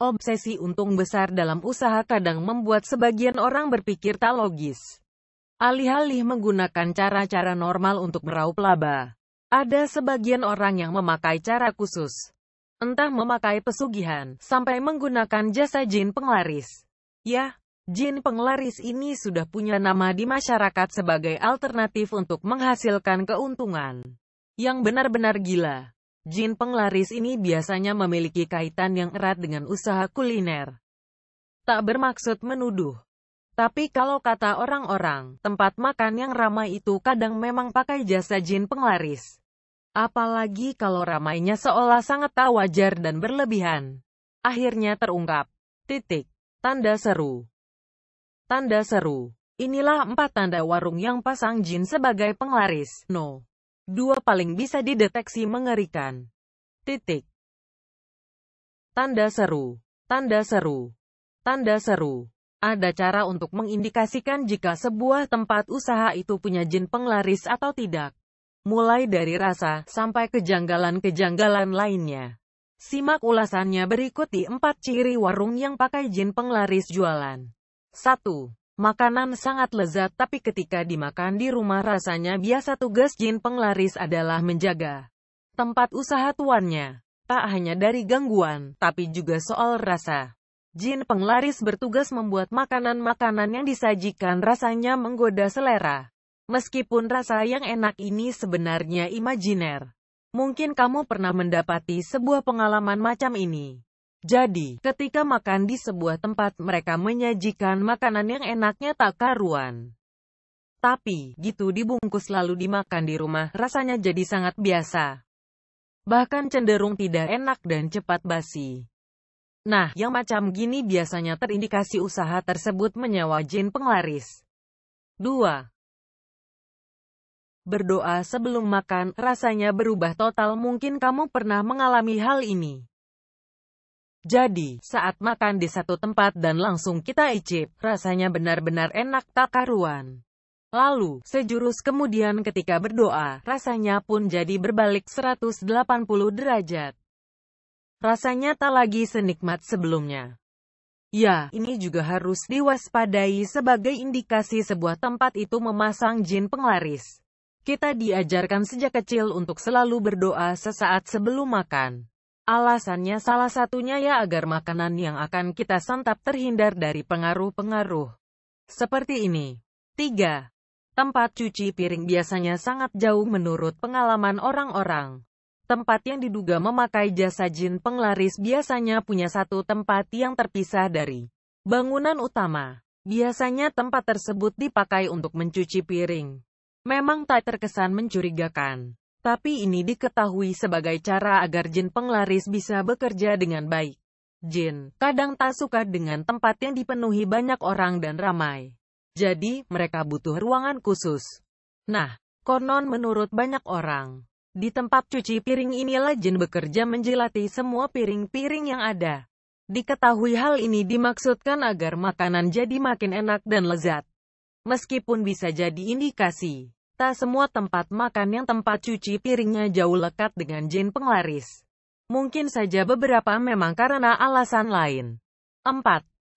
Obsesi untung besar dalam usaha kadang membuat sebagian orang berpikir tak logis. Alih-alih menggunakan cara-cara normal untuk meraup laba, ada sebagian orang yang memakai cara khusus. Entah memakai pesugihan, sampai menggunakan jasa jin penglaris. Ya, jin penglaris ini sudah punya nama di masyarakat sebagai alternatif untuk menghasilkan keuntungan yang benar-benar gila. Jin penglaris ini biasanya memiliki kaitan yang erat dengan usaha kuliner. Tak bermaksud menuduh. Tapi kalau kata orang-orang, tempat makan yang ramai itu kadang memang pakai jasa jin penglaris. Apalagi kalau ramainya seolah sangat tak wajar dan berlebihan. Akhirnya terungkap. Tanda seru. Tanda seru. Inilah 4 tanda warung yang pasang jin sebagai penglaris. No. 2 paling bisa dideteksi mengerikan. Tanda seru. Tanda seru. Tanda seru. Ada cara untuk mengindikasikan jika sebuah tempat usaha itu punya jin penglaris atau tidak. Mulai dari rasa, sampai kejanggalan-kejanggalan lainnya. Simak ulasannya berikut di 4 ciri warung yang pakai jin penglaris jualan. 1. Makanan sangat lezat tapi ketika dimakan di rumah rasanya biasa. Tugas jin penglaris adalah menjaga tempat usaha tuannya. Tak hanya dari gangguan, tapi juga soal rasa. Jin penglaris bertugas membuat makanan-makanan yang disajikan rasanya menggoda selera. Meskipun rasa yang enak ini sebenarnya imajiner. Mungkin kamu pernah mendapati sebuah pengalaman macam ini. Jadi, ketika makan di sebuah tempat mereka menyajikan makanan yang enaknya tak karuan. Tapi, gitu dibungkus lalu dimakan di rumah, rasanya jadi sangat biasa. Bahkan cenderung tidak enak dan cepat basi. Nah, yang macam gini biasanya terindikasi usaha tersebut menyewa jin penglaris. 2. Berdoa sebelum makan, rasanya berubah total. Mungkin kamu pernah mengalami hal ini. Jadi, saat makan di satu tempat dan langsung kita icip, rasanya benar-benar enak tak karuan. Lalu, sejurus kemudian ketika berdoa, rasanya pun jadi berbalik 180 derajat. Rasanya tak lagi senikmat sebelumnya. Ya, ini juga harus diwaspadai sebagai indikasi sebuah tempat itu memasang jin penglaris. Kita diajarkan sejak kecil untuk selalu berdoa sesaat sebelum makan. Alasannya salah satunya ya agar makanan yang akan kita santap terhindar dari pengaruh-pengaruh seperti ini. 3. Tempat cuci piring biasanya sangat jauh menurut pengalaman orang-orang. Tempat yang diduga memakai jasa jin penglaris biasanya punya satu tempat yang terpisah dari bangunan utama. Biasanya tempat tersebut dipakai untuk mencuci piring. Memang tak terkesan mencurigakan. Tapi ini diketahui sebagai cara agar jin penglaris bisa bekerja dengan baik. Jin kadang tak suka dengan tempat yang dipenuhi banyak orang dan ramai. Jadi, mereka butuh ruangan khusus. Nah, konon menurut banyak orang, di tempat cuci piring inilah jin bekerja menjilati semua piring-piring yang ada. Diketahui hal ini dimaksudkan agar makanan jadi makin enak dan lezat. Meskipun bisa jadi indikasi, tak semua tempat makan yang tempat cuci piringnya jauh lekat dengan jin penglaris. Mungkin saja beberapa memang karena alasan lain. 4.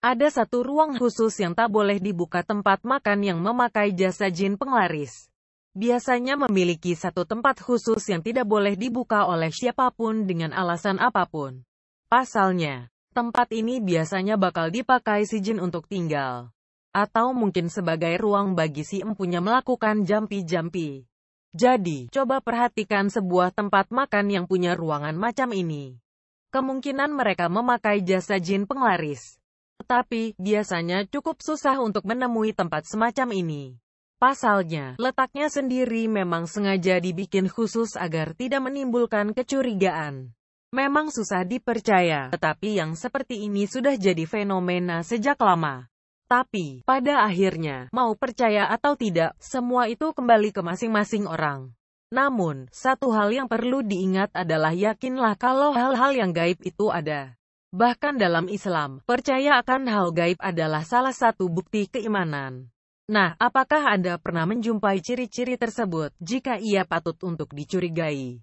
Ada satu ruang khusus yang tak boleh dibuka. Tempat makan yang memakai jasa jin penglaris biasanya memiliki satu tempat khusus yang tidak boleh dibuka oleh siapapun dengan alasan apapun. Pasalnya, tempat ini biasanya bakal dipakai si jin untuk tinggal. Atau mungkin sebagai ruang bagi si empunya melakukan jampi-jampi. Jadi, coba perhatikan sebuah tempat makan yang punya ruangan macam ini. Kemungkinan mereka memakai jasa jin penglaris. Tetapi, biasanya cukup susah untuk menemui tempat semacam ini. Pasalnya, letaknya sendiri memang sengaja dibikin khusus agar tidak menimbulkan kecurigaan. Memang susah dipercaya, tetapi yang seperti ini sudah jadi fenomena sejak lama. Tapi, pada akhirnya, mau percaya atau tidak, semua itu kembali ke masing-masing orang. Namun, satu hal yang perlu diingat adalah yakinlah kalau hal-hal yang gaib itu ada. Bahkan dalam Islam, percaya akan hal gaib adalah salah satu bukti keimanan. Nah, apakah Anda pernah menjumpai ciri-ciri tersebut? Jika iya patut untuk dicurigai.